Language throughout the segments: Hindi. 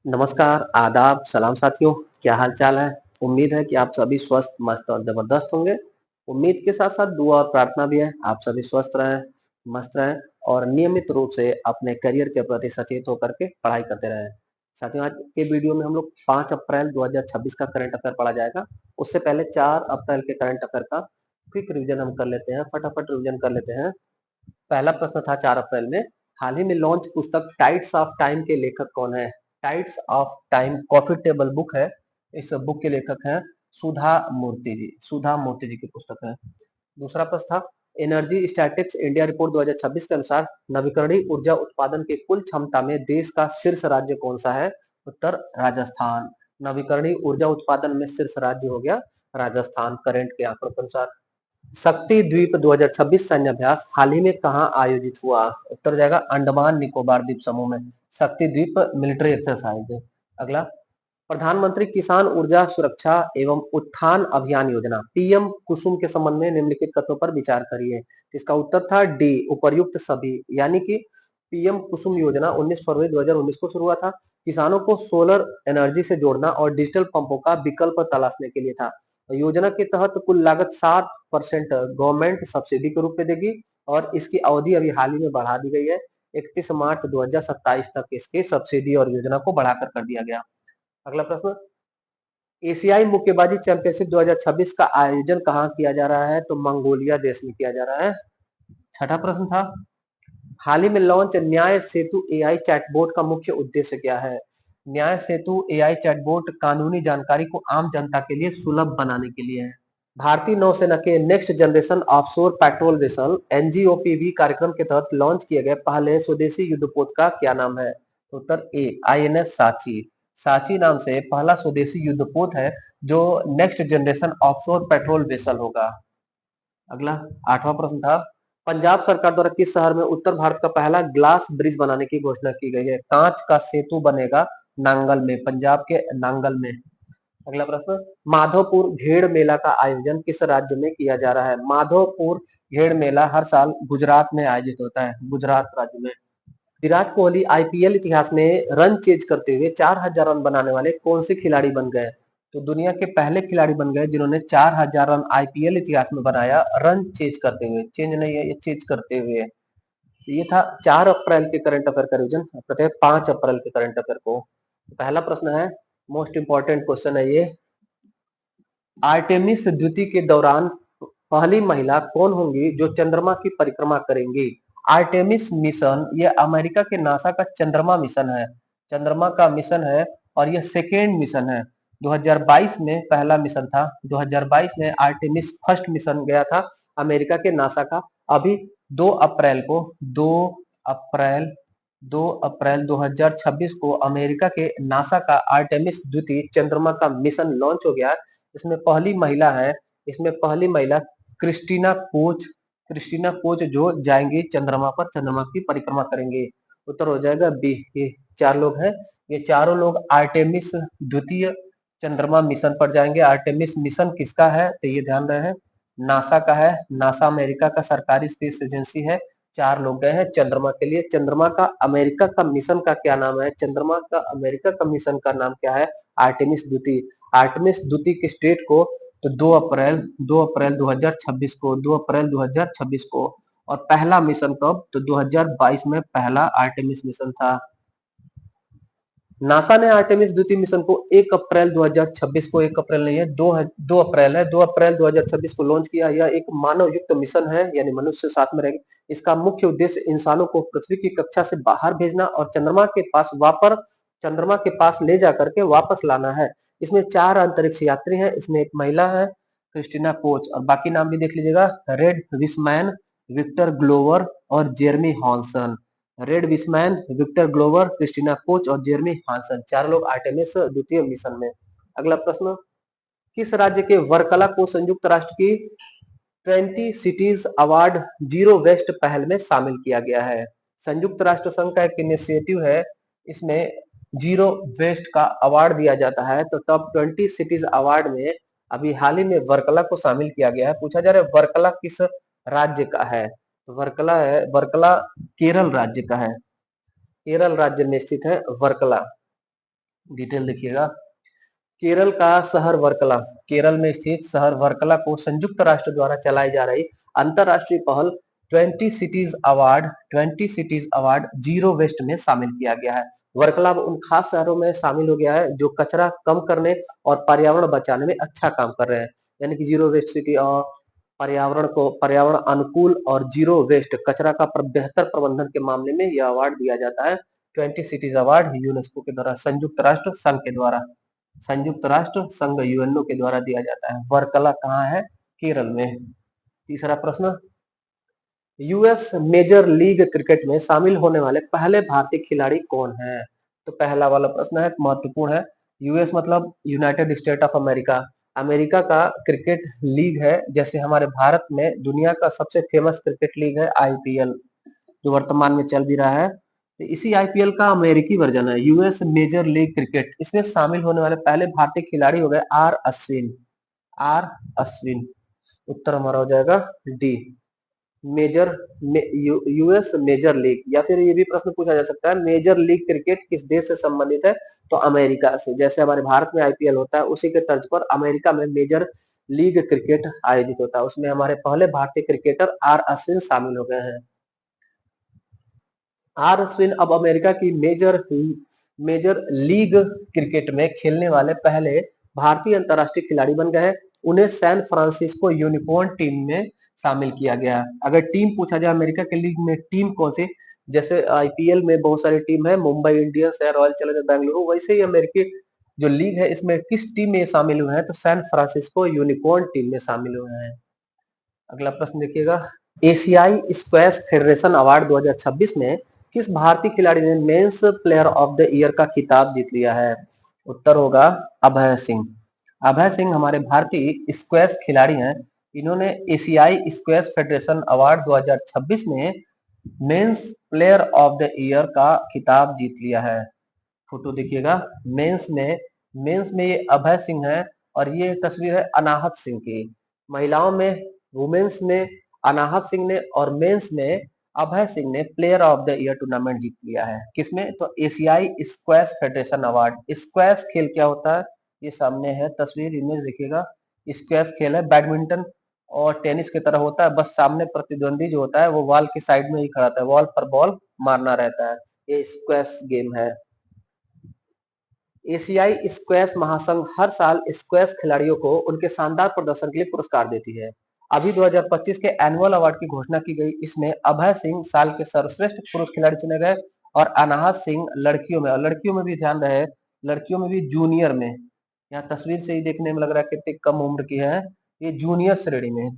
नमस्कार, आदाब, सलाम साथियों, क्या हाल-चाल है? उम्मीद है कि आप सभी स्वस्थ, मस्त और ज़बरदस्त होंगे। उम्मीद के साथ-साथ दुआ और प्रार्थना भी है, आप सभी स्वस्थ रहें, मस्त रहें और नियमित रूप से अपने करियर के प्रति सचेत होकर के पढ़ाई करते रहें। साथियों, आज के वीडियो में हम लोग 5 अप्रैल 2026 का करंट अफेयर पढ़ा जाएगा। उससे पहले 4 अप्रैल के करंट अफेयर का क्विक रिवीजन हम कर लेते हैं, फटाफट रिवीजन कर लेते हैं। पहला प्रश्न था 4 अप्रैल में, हाल ही में लॉन्च पुस्तक टाइड्स ऑफ टाइम के लेखक कौन है? Tides of time coffee table book है। इस बुक के लेखक हैं सुधा मूर्ति जी। सुधा मूर्ति जी की पुस्तक है। दूसरा प्रश्न था, एनर्जी स्टैटिक्स इंडिया रिपोर्ट 2026 के अनुसार नवीकरणीय ऊर्जा उत्पादन के कुल क्षमता में देश का शीर्ष राज्य कौन सा है? उत्तर राजस्थान। नवीकरणीय ऊर्जा उत्पादन में शीर्ष राज्य हो गया राजस्थान, करंट के आंकड़ों के अनुसार। शक्ति द्वीप 2026 सैन्य अभ्यास हाल ही में कहां आयोजित हुआ? उत्तर जाएगा अंडमान निकोबार द्वीप समूह में। शक्ति द्वीप मिलिट्री एक्सरसाइज। अगला, प्रधानमंत्री किसान ऊर्जा सुरक्षा एवं उत्थान अभियान योजना पीएम कुसुम के संबंध में निम्नलिखित तथ्यों पर विचार करिए। इसका उत्तर था डी, उपर्युक्त सभी। यानी कि पीएम कुसुम योजना 19 फरवरी 2019 को शुरू हुआ था। किसानों को सोलर एनर्जी से जोड़ना और डिजिटल पंपों का विकल्प तलाशने के लिए था। योजना के तहत कुल लागत 7% गवर्नमेंट सब्सिडी के रूप में देगी और इसकी अवधि अभी हाल ही में बढ़ा दी गई है। 31 मार्च 2027 तक इसके सब्सिडी और योजना को बढ़ाकर कर दिया गया। अगला प्रश्न, एशियाई मुक्केबाजी चैंपियनशिप 2026 का आयोजन कहाँ किया जा रहा है? तो मंगोलिया देश में किया जा रहा है। छठा प्रश्न था, हाल ही में लॉन्च न्याय सेतु एआई चैटबॉट का मुख्य उद्देश्य क्या है? न्याय सेतु एआई चैटबॉट कानूनी जानकारी को आम जनता के लिए सुलभ बनाने के लिए है। भारतीय नौसेना के next generation offshore patrol vessel NGOPV कार्यक्रम के तहत लॉन्च किए गए पहले स्वदेशी युद्धपोत का क्या नाम है? उत्तर ए, आईएनएस सांची। सांची नाम से पहला स्वदेशी युद्धपोत है जो next generation offshore patrol vessel होगा। अगला, आठवां प्रश्न था, पंजाब सरकार द्वारा किस शहर में उत्तर भारत का पहला ग्लास ब्रिज बनाने की घोषणा की गई है? कांच का सेतु बनेगा नांगल में, पंजाब के नांगल में। अगला प्रश्न, माधवपुर घेड़ मेला का आयोजन किस राज्य में किया जा रहा है? माधवपुर घेड़ मेला हर साल गुजरात में आयोजित होता है, गुजरात राज्य में। विराट कोहली आईपीएल इतिहास में रन चेज करते हुए 4000 रन बनाने वाले कौन से खिलाड़ी बन गए? तो दुनिया के पहले खिलाड़ी बन गए जिन्होंने 4000 रन आईपीएल इतिहास में बनाया, रन चेज करते हुए। चेंज नहीं है, ये चेज करते हुए। ये था 4 अप्रैल के करंट अफेयर का रिवीजन। कहते हैं 5 अप्रैल के करंट अफेयर को। पहला प्रश्न है, मोस्ट इंपॉर्टेंट क्वेश्चन है ये, आर्टेमिस द्वितीय के दौरान पहली महिला कौन होंगी जो चंद्रमा की परिक्रमा करेंगी? आर्टेमिस मिशन ये अमेरिका के नासा का चंद्रमा मिशन है, चंद्रमा का मिशन है और यह सेकेंड मिशन है। 2022 में पहला मिशन था, 2022 में आर्टेमिस फर्स्ट मिशन गया था अमेरिका के नासा का। अभी 2 अप्रैल को 2 अप्रैल 2 अप्रैल 2026 को अमेरिका के नासा का आर्टेमिस द्वितीय चंद्रमा का मिशन लॉन्च हो गया। इसमें पहली महिला है, इसमें पहली महिला क्रिस्टीना कोच, क्रिस्टीना कोच जो जाएंगी चंद्रमा पर, चंद्रमा की परिक्रमा करेंगे। उत्तर हो जाएगा बी। ये 4 लोग हैं, ये चारों लोग आर्टेमिस द्वितीय चंद्रमा मिशन पर जाएंगे। आर्टेमिस मिशन किसका है? तो ये ध्यान रहे, नासा का है। नासा अमेरिका का सरकारी स्पेस एजेंसी है। 4 लोग गए हैं चंद्रमा के लिए। चंद्रमा का अमेरिका का मिशन का क्या नाम है? चंद्रमा का अमेरिका का मिशन का नाम क्या है? आर्टेमिस द्वितीय। आर्टेमिस द्वितीय की डेट को तो 2 अप्रैल 2026 को, 2 अप्रैल 2026 को। और पहला मिशन कब? तो 2022 में पहला आर्टेमिस मिशन था। नासा ने आर्टेमिस द्वितीय मिशन को 1 अप्रैल 2026 को, 1 अप्रैल नहीं है, 2 अप्रैल है, 2 अप्रैल 2026 को लॉन्च किया। यह एक मानव युक्त मिशन है, यानी मनुष्य साथ में रहेंगे। इसका मुख्य उद्देश्य इंसानों को पृथ्वी की कक्षा से बाहर भेजना और चंद्रमा के पास ले जाकर के वापस लाना है। इसमें 4 अंतरिक्ष यात्री हैं, इसमें एक महिला है क्रिस्टीना कोच, और बाकी नाम भी देख लीजिएगा, रेड विस्मैन, विक्टर ग्लोवर और Jeremy Hansen. Reid Wiseman, Victor Glover, Christina Koch और जेरमी हांसन, 4 लोग आर्टेमिस द्वितीय मिशन में। अगला प्रश्न, किस राज्य के वर्कला को संयुक्त राष्ट्र की 20 सिटीज अवार्ड जीरो वेस्ट पहल में शामिल किया गया है? संयुक्त राष्ट्र संघ का एक इनिशिएटिव है, इसमें जीरो वेस्ट का अवार्ड दिया जाता है। तो टॉप 20 सिटीज अवार्ड में अभी हाल ही में वर्कला को शामिल किया गया है। पूछा जा रहा है वर्कला किस राज्य का है? तो वर्कला केरल राज्य का है, केरल राज्य में स्थित है वर्कला। डिटेल देखिएगा। केरल का शहर वर्कला, केरल में स्थित शहर वर्कला को संयुक्त राष्ट्र द्वारा चलाई जा रही अंतरराष्ट्रीय पहल 20 सिटीज अवार्ड जीरो वेस्ट में शामिल किया गया है। वर्कला उन खास शहरों में शामिल हो गया है जो कचरा कम करने और पर्यावरण बचाने में अच्छा काम कर रहे हैं, यानी कि जीरो वेस्ट सिटी और पर्यावरण अनुकूल और जीरो वेस्ट कचरा का बेहतर प्रबंधन के मामले में यह अवार्ड दिया जाता है। 20 सिटीज अवार्ड यूनेस्को के द्वारा संयुक्त राष्ट्र संघ यूएनओ के द्वारा दिया जाता है। वर्कला कहाँ है? केरल में। तीसरा प्रश्न, यूएस मेजर लीग क्रिकेट में शामिल होने वाले पहले भारतीय खिलाड़ी कौन है? तो पहला वाला प्रश्न है, महत्वपूर्ण है। यूएस मतलब United state of America, America का क्रिकेट लीग है। जैसे हमारे भारत में दुनिया का सबसे फेमस क्रिकेट लीग है आईपीएल, जो वर्तमान में चल भी रहा है। तो इसी आईपीएल का अमेरिकी वर्जन है यूएस मेजर लीग क्रिकेट। इसमें शामिल होने वाले पहले भारतीय खिलाड़ी हो गए आर अश्विन। उत्तर हमारा हो जाएगा D, major US major league. या फिर ये भी प्रश्न पूछा जा सकता है, मेजर लीग क्रिकेट किस देश से संबंधित है? तो अमेरिका से। जैसे हमारे भारत में आईपीएल होता है, उसी के तर्ज पर अमेरिका में मेजर लीग क्रिकेट आयोजित होता है। उसमें हमारे पहले भारतीय क्रिकेटर आर अश्विन शामिल हो गए हैं। आर अश्विन अब अमेरिका की मेजर लीग क्रिकेट में खेलने वाले पहले भारतीय अंतरराष्ट्रीय खिलाड़ी बन गए हैं। उन्हें सैन फ्रांसिस्को यूनिकॉर्न टीम में शामिल किया गया। अगर टीम पूछा जाए अमेरिका के लीग में टीम कौन सी, जैसे आईपीएल में बहुत सारी टीम है, मुंबई इंडियंस है, रॉयल चैलेंजर्स बेंगलुरु, वैसे ही अमेरिकी जो लीग है इसमें किस टीम में शामिल हुए हैं? तो सैन फ्रांसिस्को यूनिकॉर्न टीम में शामिल हुए हैं। अगला प्रश्न देखिएगा, एशियाई स्क्वैश फेडरेशन अवार्ड 2026 में किस भारतीय खिलाड़ी ने men's player of the year का खिताब जीत लिया है? उत्तर होगा अभय सिंह। अभय सिंह हमारे भारतीय स्क्वैश खिलाड़ी हैं। इन्होंने एशियाई स्क्वैश फेडरेशन अवार्ड 2026 में men's player of the year का खिताब जीत लिया है। फोटो देखिएगा, मेंस में ये अभय सिंह है और ये तस्वीर है अनाहत सिंह की। महिलाओं में, वुमेन्स में अनाहत सिंह ने और मेंस में अभय सिंह ने player of the year tournament जीत लिया है। किसमें? तो एशियाई स्क्वैश फेडरेशन अवार्ड। स्क्वैश खेल क्या होता है? ये सामने है तस्वीर, इमेज देखिएगा। स्क्वैश खेल है, बैडमिंटन और टेनिस की तरह होता है, बस सामने प्रतिद्वंदी जो होता है वो वॉल की साइड में ही खड़ा रहता है, वॉल पर बॉल मारना रहता है। ये स्क्वैश गेम है। एशियाई स्क्वैश महासंघ हर साल स्क्वैश खिलाड़ियों को उनके शानदार प्रदर्शन के लिए पुरस्कार देती है। अभी 2025 के एनुअल अवार्ड की घोषणा की गई। इसमें अभय सिंह साल के सर्वश्रेष्ठ पुरुष खिलाड़ी चुने गए और अनाहत सिंह लड़कियों में, और लड़कियों में भी ध्यान रहे, लड़कियों में भी जूनियर में, यहाँ तस्वीर से ही देखने में लग रहा है कितनी कम उम्र की है। ये जूनियर श्रेणी में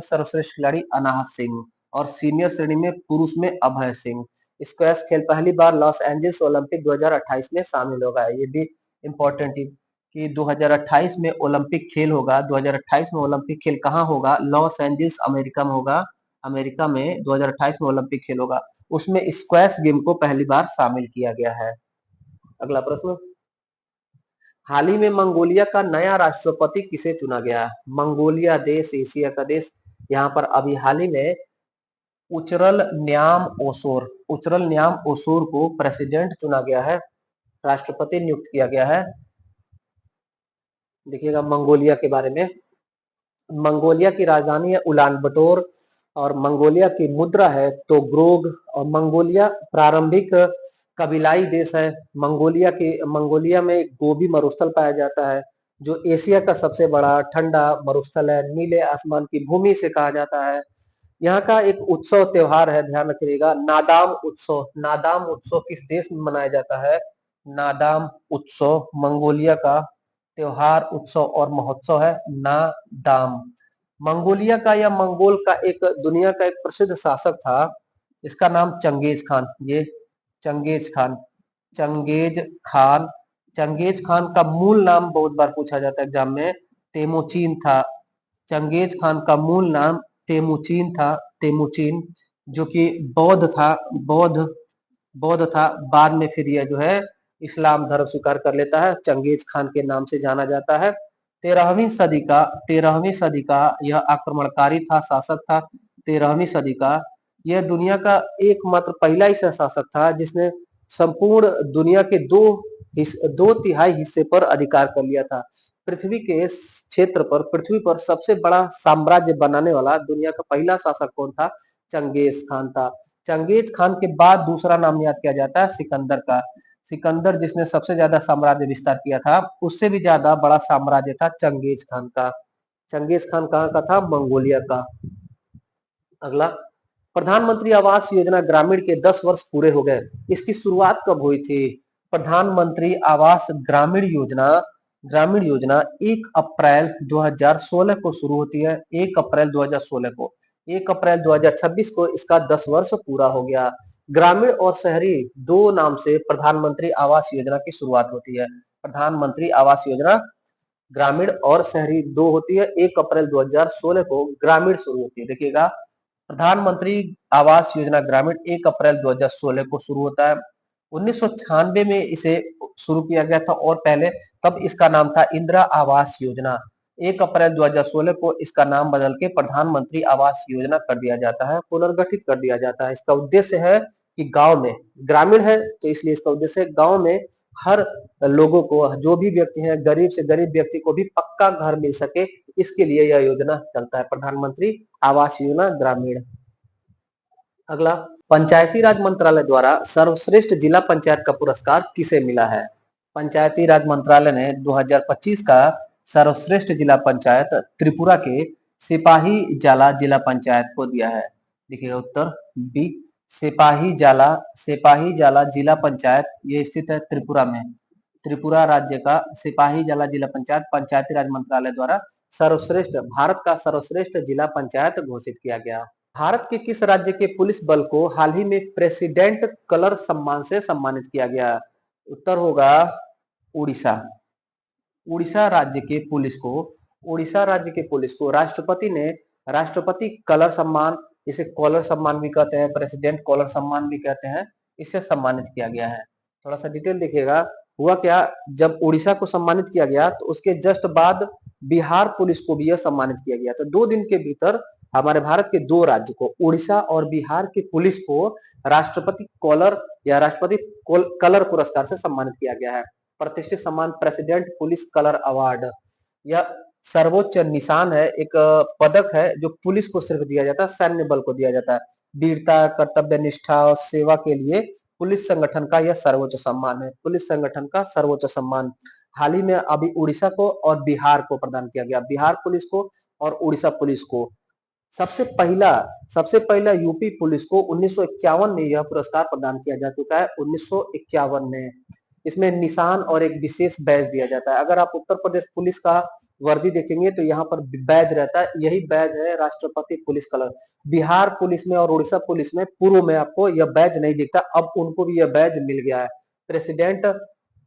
सर्वश्रेष्ठ खिलाड़ी अनाहत सिंह और सीनियर श्रेणी में पुरुष में अभय सिंह। स्क्वैश खेल पहली बार लॉस एंजल्स ओलंपिक 2028 में शामिल होगा। ये भी इम्पोर्टेंट चीज कि 2028 में ओलंपिक खेल होगा। 2028 में ओलंपिक खेल कहाँ होगा? लॉस एंजल्स अमेरिका में होगा। अमेरिका में 2028 में ओलंपिक खेल होगा, उसमें स्क्वैश गेम को पहली बार शामिल किया गया है। अगला प्रश्न, हाल ही में मंगोलिया का नया राष्ट्रपति किसे चुना गया? मंगोलिया देश एशिया का देश, यहाँ पर अभी हाल ही में उचरल न्याम ओसोर को प्रेसिडेंट चुना गया है, राष्ट्रपति नियुक्त किया गया है। देखिएगा मंगोलिया के बारे में, मंगोलिया की राजधानी है उलान बटोर और मंगोलिया की मुद्रा है तोग्रोग। और मंगोलिया प्रारंभिक कबीलाई देश है। मंगोलिया में गोबी मरुस्थल पाया जाता है जो एशिया का सबसे बड़ा ठंडा मरुस्थल है। नीले आसमान की भूमि से कहा जाता है। यहाँ का एक उत्सव त्योहार है, ध्यान रखिएगा, नादाम उत्सव। नादाम उत्सव किस देश में मनाया जाता है? नादाम उत्सव मंगोलिया का त्योहार, उत्सव और महोत्सव है नादाम। मंगोलिया का या मंगोल का एक दुनिया का एक प्रसिद्ध शासक था, इसका नाम चंगेज खान। ये Genghis Khan, Genghis Khan Genghis Khan का मूल नाम बहुत बार पूछा जाता है एग्जाम में, तेमुचीन था। चंगेज खान का मूल नाम तेमुचीन, जो कि बौद्ध था। बाद में फिर यह जो है इस्लाम धर्म स्वीकार कर लेता है, चंगेज खान के नाम से जाना जाता है। 13वीं सदी का यह आक्रमणकारी था, शासक था। 13वीं सदी का यह दुनिया का एकमात्र पहला ऐसा शासक था जिसने संपूर्ण दुनिया के दो दो तिहाई हिस्से पर अधिकार कर लिया था। पृथ्वी के क्षेत्र पर पृथ्वी पर सबसे बड़ा साम्राज्य बनाने वाला दुनिया का पहला शासक कौन था? चंगेज खान था। चंगेज खान के बाद दूसरा नाम याद किया जाता है सिकंदर का। सिकंदर जिसने सबसे ज्यादा साम्राज्य विस्तार किया था, उससे भी ज्यादा बड़ा साम्राज्य था चंगेज खान का। चंगेज खान कहाँ का था? मंगोलिया का। अगला, प्रधानमंत्री आवास योजना ग्रामीण के 10 वर्ष पूरे हो गए। इसकी शुरुआत कब हुई थी? प्रधानमंत्री आवास ग्रामीण योजना 1 अप्रैल 2016 को शुरू होती है। 1 अप्रैल 2016 को। 1 अप्रैल 2026 को इसका 10 वर्ष पूरा हो गया। ग्रामीण और शहरी दो नाम से प्रधानमंत्री आवास योजना की शुरुआत होती है। प्रधानमंत्री आवास योजना ग्रामीण और शहरी दो होती है। 1 अप्रैल 2016 को ग्रामीण शुरू होती है। देखिएगा, प्रधानमंत्री आवास योजना ग्रामीण 1 अप्रैल 2016 को शुरू होता है। 1996 में इसे शुरू किया गया था और पहले तब इसका नाम था इंदिरा आवास योजना। 1 अप्रैल 2016 को इसका नाम बदल के प्रधानमंत्री आवास योजना कर दिया जाता है, पुनर्गठित कर दिया जाता है। इसका उद्देश्य है कि गांव में, ग्रामीण है तो इसलिए इसका उद्देश्य है गांव में हर लोगों को, जो भी व्यक्ति है, गरीब से गरीब व्यक्ति को भी पक्का घर मिल सके, इसके लिए यह योजना चलता है, प्रधानमंत्री आवास योजना ग्रामीण। अगला, पंचायती राज मंत्रालय द्वारा सर्वश्रेष्ठ जिला पंचायत का पुरस्कार किसे मिला है? पंचायती राज मंत्रालय ने 2025 का सर्वश्रेष्ठ जिला पंचायत त्रिपुरा के सिपाही जाला जिला पंचायत को दिया है। देखिए उत्तर बी, सिपाही जाला जिला पंचायत, ये स्थित है त्रिपुरा में। त्रिपुरा राज्य का सिपाही जाला जिला पंचायत पंचायती राज मंत्रालय द्वारा भारत का सर्वश्रेष्ठ जिला पंचायत घोषित किया गया। भारत के किस राज्य के पुलिस बल को हाल ही में प्रेसिडेंट कलर सम्मान से सम्मानित किया गया? उत्तर होगा उड़ीसा। उड़ीसा राज्य के पुलिस को राष्ट्रपति ने राष्ट्रपति कलर सम्मान, इसे कॉलर सम्मान भी कहते हैं, प्रेसिडेंट कॉलर सम्मान भी कहते हैं, इससे सम्मानित किया गया है। थोड़ा सा डिटेल देखिएगा। हुआ क्या, जब उड़ीसा को सम्मानित किया गया तो उसके जस्ट बाद बिहार पुलिस को भी यह सम्मानित किया गया। तो 2 दिन के भीतर हमारे भारत के 2 राज्य को, उड़ीसा और बिहार की पुलिस को राष्ट्रपति कॉलर या राष्ट्रपति कलर पुरस्कार से सम्मानित किया गया है। प्रतिष्ठित सम्मान प्रेसिडेंट पुलिस कलर अवार्ड। यह सर्वोच्च निशान है, एक पदक है जो पुलिस को सिर्फ दिया जाता है, सैन्य बल को दिया जाता है। वीरता, कर्तव्य निष्ठा और सेवा के लिए पुलिस संगठन का यह सर्वोच्च सम्मान है, पुलिस संगठन का सर्वोच्च सम्मान। हाल ही में अभी उड़ीसा को और बिहार को प्रदान किया गया, बिहार पुलिस को और उड़ीसा पुलिस को। सबसे पहला यूपी पुलिस को 1951 में यह पुरस्कार प्रदान किया जा चुका है, 1951 में। इसमें निशान और एक विशेष बैज दिया जाता है। अगर आप उत्तर प्रदेश पुलिस का वर्दी देखेंगे तो यहाँ पर बैज रहता है, यही बैज है राष्ट्रपति पुलिस कलर। बिहार पुलिस में और उड़ीसा पुलिस में पूर्व में आपको यह बैज नहीं दिखता, अब उनको भी यह बैज मिल गया है,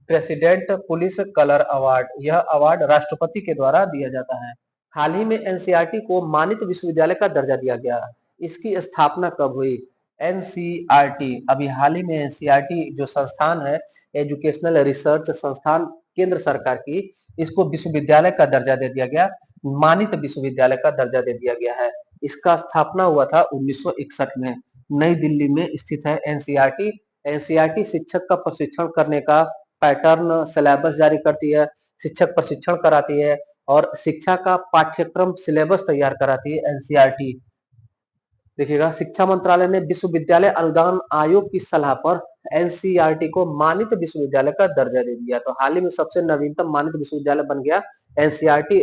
प्रेसिडेंट पुलिस कलर अवार्ड। यह अवार्ड राष्ट्रपति के द्वारा दिया जाता है। हाल ही में एनसीईआरटी को मानित विश्वविद्यालय का दर्जा दिया गया। इसकी स्थापना कब हुई? एनसीईआरटी, अभी हाल ही में एनसीईआरटी जो संस्थान है, एजुकेशनल रिसर्च संस्थान केंद्र सरकार की, इसको विश्वविद्यालय का दर्जा दे दिया गया, मानित विश्वविद्यालय का दर्जा दे दिया गया है। इसका स्थापना हुआ था 1961 में, नई दिल्ली में स्थित है एनसीईआरटी। एनसीईआरटी शिक्षक का प्रशिक्षण करने का पैटर्न, सिलेबस जारी करती है, शिक्षक प्रशिक्षण कराती है और शिक्षा का पाठ्यक्रम सिलेबस तैयार कराती है एनसीईआरटी। देखिएगा, शिक्षा मंत्रालय ने विश्वविद्यालय अनुदान आयोग की सलाह पर एनसीईआरटी को मानित विश्वविद्यालय का दर्जा दे दिया। तो हाल ही में सबसे नवीनतम मानित विश्वविद्यालय बन गया एनसीईआरटी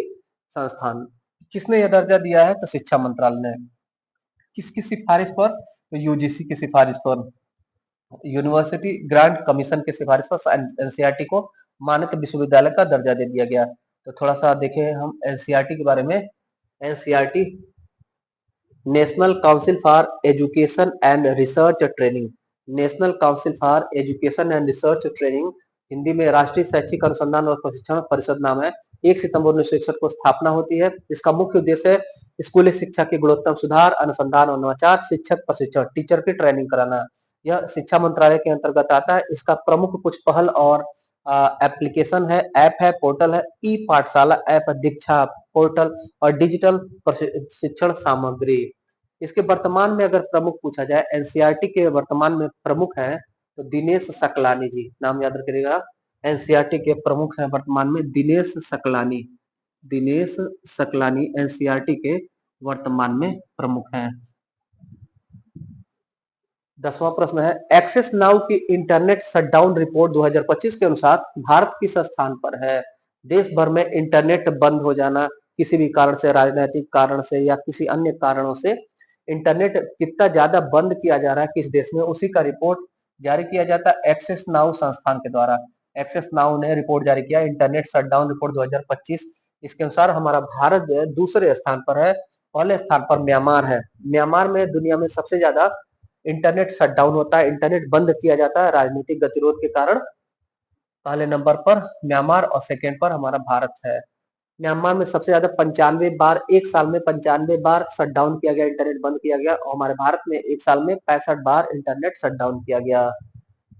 संस्थान। किसने यह दर्जा दिया है? तो शिक्षा मंत्रालय ने। किसकी सिफारिश पर? तो यूजीसी की सिफारिश पर, यूनिवर्सिटी ग्रांट कमीशन की सिफारिश पर एनसीईआरटी को मानित विश्वविद्यालय का दर्जा दे दिया गया। तो थोड़ा सा देखें हम एनसीईआरटी के बारे में। NCERT national council for education and research training, national council for education and research training, Hindi में राष्ट्रीय शैक्षिक अनुसंधान और प्रशिक्षण परिषद नाम है। 1 सितंबर 1961 को स्थापना होती है। इसका मुख्य उद्देश्य है स्कूली शिक्षा की गुणवत्ता सुधार, अनुसंधान और नवाचार, शिक्षक प्रशिक्षण, टीचर की ट्रेनिंग कराना। यह शिक्षा मंत्रालय के अंतर्गत आता है। इसका प्रमुख कुछ पहल और एप्लीकेशन है, ऐप है, पोर्टल है, ई पाठशाला ऐप, दीक्षा पोर्टल और डिजिटल प्रशिक्षण सामग्री। इसके वर्तमान में अगर प्रमुख पूछा जाए, एनसीईआरटी के वर्तमान में प्रमुख है तो दिनेश सकलानी जी, नाम याद रखिएगा। एनसीईआरटी के प्रमुख हैं वर्तमान में दिनेश सकलानी। दिनेश सकलानी एनसीईआरटी के वर्तमान में प्रमुख हैं। 10वां प्रश्न है, एक्सेस नाउ की इंटरनेट शटडाउन रिपोर्ट 2025 के अनुसार भारत किस स्थान पर है? देश भर में इंटरनेट बंद हो जाना, किसी भी कारण से, राजनीतिक कारण से या किसी अन्य कारणों से इंटरनेट कितना ज्यादा बंद किया जा रहा है किस देश में, उसी का रिपोर्ट जारी किया जाता है एक्सेस नाउ संस्थान के द्वारा। एक्सेस नाउ ने रिपोर्ट जारी किया इंटरनेट शटडाउन रिपोर्ट 2025। इसके अनुसार हमारा भारत जो है दूसरे स्थान पर है, पहले स्थान पर म्यांमार है। म्यांमार में दुनिया में सबसे ज्यादा इंटरनेट शटडाउन होता है, इंटरनेट बंद किया जाता है राजनीतिक गतिरोध के कारण। पहले नंबर पर म्यांमार और सेकेंड पर हमारा भारत है। म्यांमार में सबसे ज्यादा 95 बार, एक साल में 95 बार शटडाउन किया गया, इंटरनेट बंद किया गया, और हमारे भारत में एक साल में 65 बार इंटरनेट शटडाउन किया गया।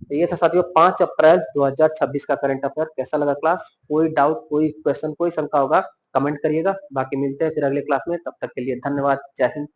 तो ये था साथियों 5 अप्रैल 2026 का करंट अफेयर। कैसा लगा क्लास? कोई डाउट, कोई क्वेश्चन, कोई शंका होगा कमेंट करिएगा। बाकी मिलते हैं फिर अगले क्लास में, तब तक के लिए धन्यवाद। जय हिंद।